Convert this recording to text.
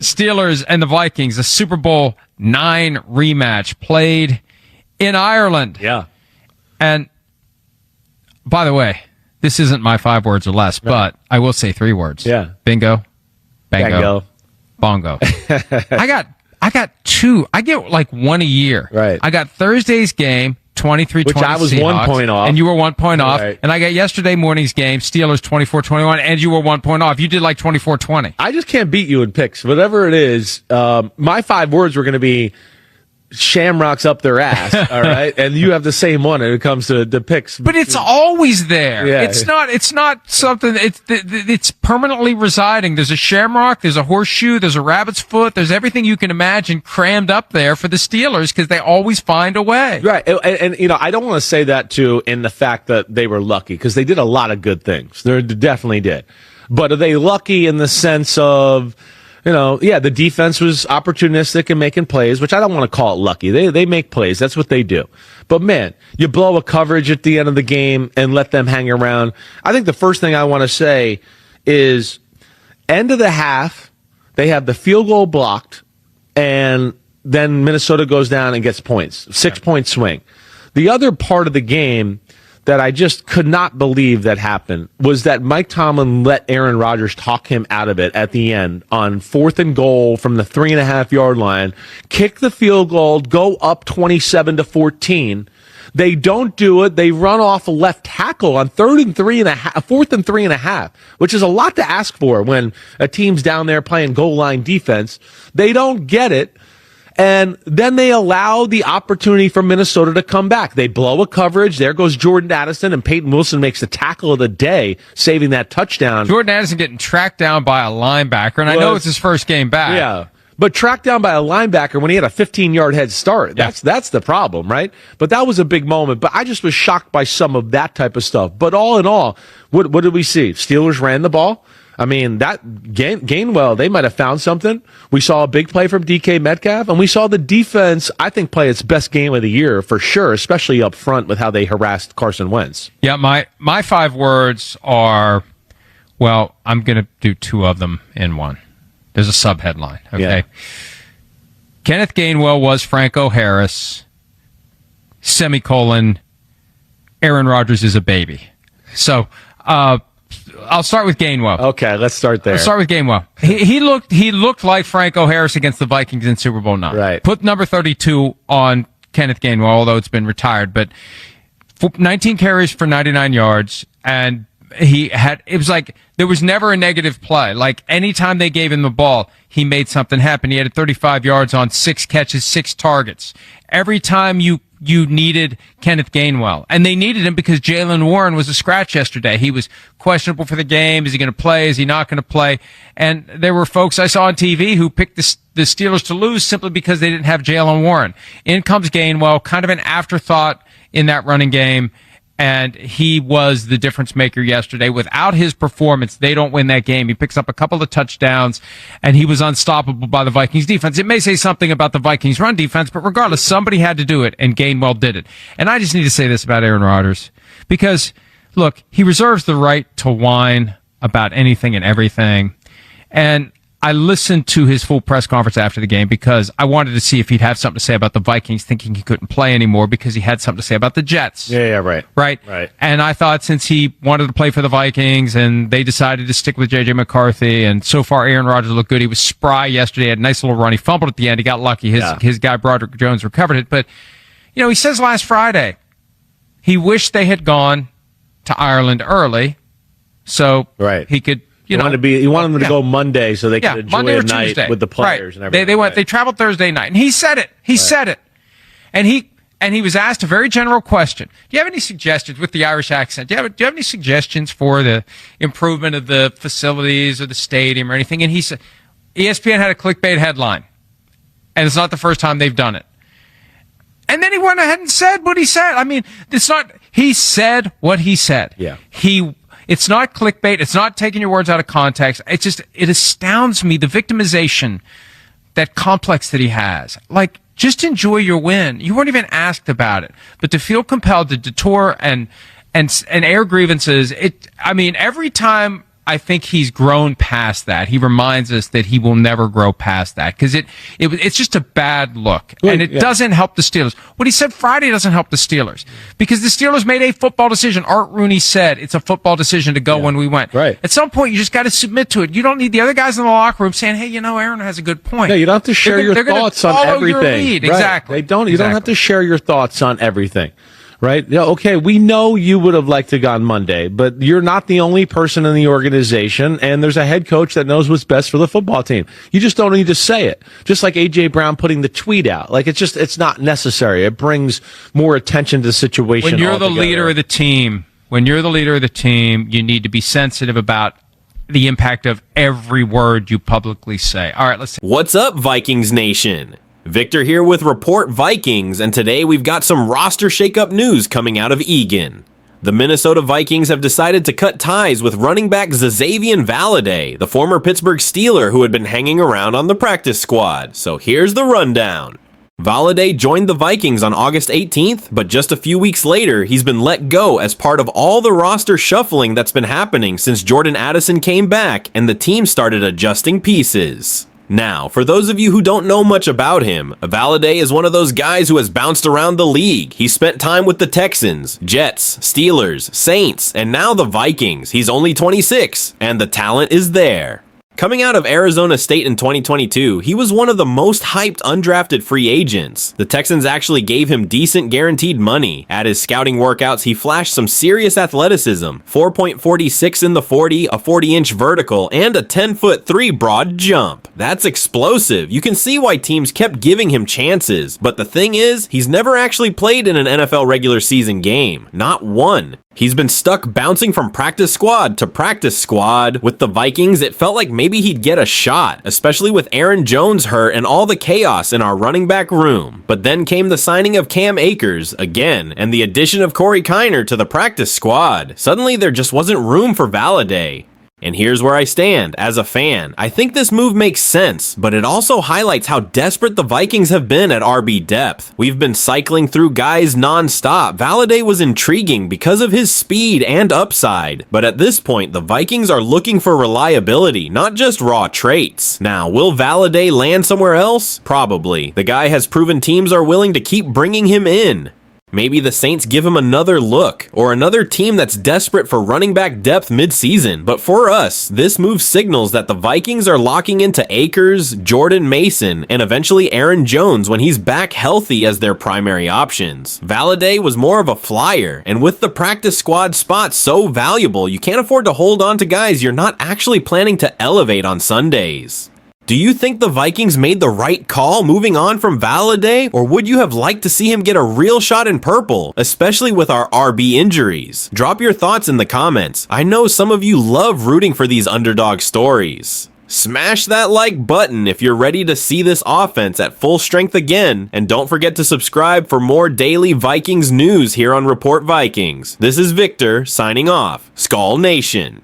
Steelers and the Vikings, a Super Bowl IX rematch played in Ireland. Yeah. And by the way, this isn't my 5 words or less, but I will say 3 words. Yeah. Bingo, bango, bongo. I got 2. I get like 1 a year. Right. I got Thursday's game, 23-20 Which I was Seahawks, 1 point off. and you were 1 point off. Right. And I got yesterday morning's game, Steelers 24-21, and you were 1 point off. You did like 24-20. I just can't beat you in picks. Whatever it is, my 5 words were going to be shamrocks up their ass, all right? And you have the same one when it comes to the picks. But it's always there. Yeah. It's not something, it's permanently residing. There's a shamrock, there's a horseshoe, there's a rabbit's foot, there's everything you can imagine crammed up there for the Steelers because they always find a way. Right. And, you know, I don't want to say that, too, in the fact that they were lucky, because they did a lot of good things. They definitely did. But are they lucky in the sense of, you know, yeah, the defense was opportunistic and making plays, which I don't want to call it lucky. They make plays. That's what they do. But, man, you blow a coverage at the end of the game and let them hang around. I think the first thing I want to say is end of the half, they have the field goal blocked, and then Minnesota goes down and gets points. 6-point swing. The other part of the game that I just could not believe that happened was that Mike Tomlin let Aaron Rodgers talk him out of it at the end on 4th and goal from the 3.5-yard line, kick the field goal, go up 27-14. They don't do it. They run off a left tackle on 4th and 3.5, which is a lot to ask for when a team's down there playing goal line defense. They don't get it. And then they allow the opportunity for Minnesota to come back. They blow a coverage. There goes Jordan Addison, and Peyton Wilson makes the tackle of the day, saving that touchdown. Jordan Addison getting tracked down by a linebacker, and I know it's his first game back. Yeah. But tracked down by a linebacker when he had a 15-yard head start. That's the problem, right? But that was a big moment. But I just was shocked by some of that type of stuff. But all in all, what did we see? Steelers ran the ball. I mean, that Gainwell, they might have found something. We saw a big play from DK Metcalf, and we saw the defense, I think, play its best game of the year for sure, especially up front with how they harassed Carson Wentz. Yeah, my 5 words are, well, I'm going to do 2 of them in one. There's a sub-headline, okay? Yeah. Kenneth Gainwell was Franco Harris, semicolon, Aaron Rodgers is a baby. So, I'll start with Gainwell. Okay, let's start there. Let's start with Gainwell. He looked like Franco Harris against the Vikings in Super Bowl IX. Right. Put number 32 on Kenneth Gainwell, although it's been retired. But 19 carries for 99 yards, and it was like there was never a negative play. Like anytime they gave him the ball, he made something happen. He had 35 yards on 6 catches, 6 targets. Every time you needed Kenneth Gainwell. And they needed him because Jaylen Warren was a scratch yesterday. He was questionable for the game. Is he going to play? Is he not going to play? And there were folks I saw on TV who picked the Steelers to lose simply because they didn't have Jaylen Warren. In comes Gainwell, kind of an afterthought in that running game. And he was the difference maker yesterday. Without his performance, they don't win that game. He picks up a couple of touchdowns, and he was unstoppable by the Vikings defense. It may say something about the Vikings run defense, but regardless, somebody had to do it, and Gainwell did it. And I just need to say this about Aaron Rodgers, because, look, he reserves the right to whine about anything and everything. And I listened to his full press conference after the game because I wanted to see if he'd have something to say about the Vikings, thinking he couldn't play anymore because he had something to say about the Jets. Yeah, right. Right. And I thought since he wanted to play for the Vikings and they decided to stick with J.J. McCarthy, and so far Aaron Rodgers looked good. He was spry yesterday, had a nice little run. He fumbled at the end. He got lucky. His guy, Broderick Jones, recovered it. But, you know, he says last Friday he wished they had gone to Ireland early so he could, he wanted them to go Monday so they could enjoy Monday a or night Tuesday. with the players and everything. They traveled Thursday night, and he said it. He said it. And he was asked a very general question. Do you have any suggestions with the Irish accent? Do you have any suggestions for the improvement of the facilities or the stadium or anything? And he said, ESPN had a clickbait headline, and it's not the first time they've done it. And then he went ahead and said what he said. I mean, he said what he said. Yeah. It's not clickbait. It's not taking your words out of context. It astounds me, the victimization, that complex that he has. Like, just enjoy your win. You weren't even asked about it. But to feel compelled to detour and air grievances, every time I think he's grown past that. He reminds us that he will never grow past that because it's just a bad look, and it doesn't help the Steelers. What he said Friday doesn't help the Steelers because the Steelers made a football decision. Art Rooney said it's a football decision to go when we went. Right. At some point, you just got to submit to it. You don't need the other guys in the locker room saying, "Hey, Aaron has a good point." No, you don't have to share your thoughts on everything. Your lead. Right. Exactly. You don't have to share your thoughts on everything. Right? Yeah, okay, we know you would have liked to go on Monday, but you're not the only person in the organization, and there's a head coach that knows what's best for the football team. You just don't need to say it. Just like A.J. Brown putting the tweet out. Like, it's not necessary. It brings more attention to the situation. When you're altogether. the leader of the team, you need to be sensitive about the impact of every word you publicly say. All right, let's see. What's up, Vikings Nation? Victor here with Report Vikings, and today we've got some roster shakeup news coming out of Eagan. The Minnesota Vikings have decided to cut ties with running back Xavier Valladay, the former Pittsburgh Steeler who had been hanging around on the practice squad. So here's the rundown. Valladay joined the Vikings on August 18th, but just a few weeks later, he's been let go as part of all the roster shuffling that's been happening since Jordan Addison came back and the team started adjusting pieces. Now, for those of you who don't know much about him, Valladay is one of those guys who has bounced around the league. He spent time with the Texans, Jets, Steelers, Saints, and now the Vikings. He's only 26, and the talent is there. Coming out of Arizona State in 2022, he was one of the most hyped undrafted free agents. The Texans actually gave him decent guaranteed money. At his scouting workouts, he flashed some serious athleticism, 4.46 in the 40, a 40-inch vertical, and a 10'3" broad jump. That's explosive. You can see why teams kept giving him chances. But the thing is, he's never actually played in an NFL regular season game. Not one. He's been stuck bouncing from practice squad to practice squad. With the Vikings, it felt like maybe he'd get a shot, especially with Aaron Jones hurt and all the chaos in our running back room. But then came the signing of Cam Akers again, and the addition of Corey Kiner to the practice squad. Suddenly there just wasn't room for Valladay. And here's where I stand. As a fan, I think this move makes sense, but it also highlights how desperate the Vikings have been at RB depth. We've been cycling through guys non-stop. Valladay was intriguing because of his speed and upside, but at this point, the Vikings are looking for reliability, not just raw traits. Now, will Valladay land somewhere else? Probably. The guy has proven teams are willing to keep bringing him in. Maybe the Saints give him another look, or another team that's desperate for running back depth mid-season. But for us, this move signals that the Vikings are locking into Akers, Jordan Mason, and eventually Aaron Jones when he's back healthy as their primary options. Valladay was more of a flyer, and with the practice squad spot so valuable, you can't afford to hold on to guys you're not actually planning to elevate on Sundays. Do you think the Vikings made the right call moving on from Valladay, or would you have liked to see him get a real shot in purple, especially with our RB injuries? Drop your thoughts in the comments. I know some of you love rooting for these underdog stories. Smash that like button if you're ready to see this offense at full strength again, and don't forget to subscribe for more daily Vikings news here on Report Vikings. This is Victor signing off. Skol Nation.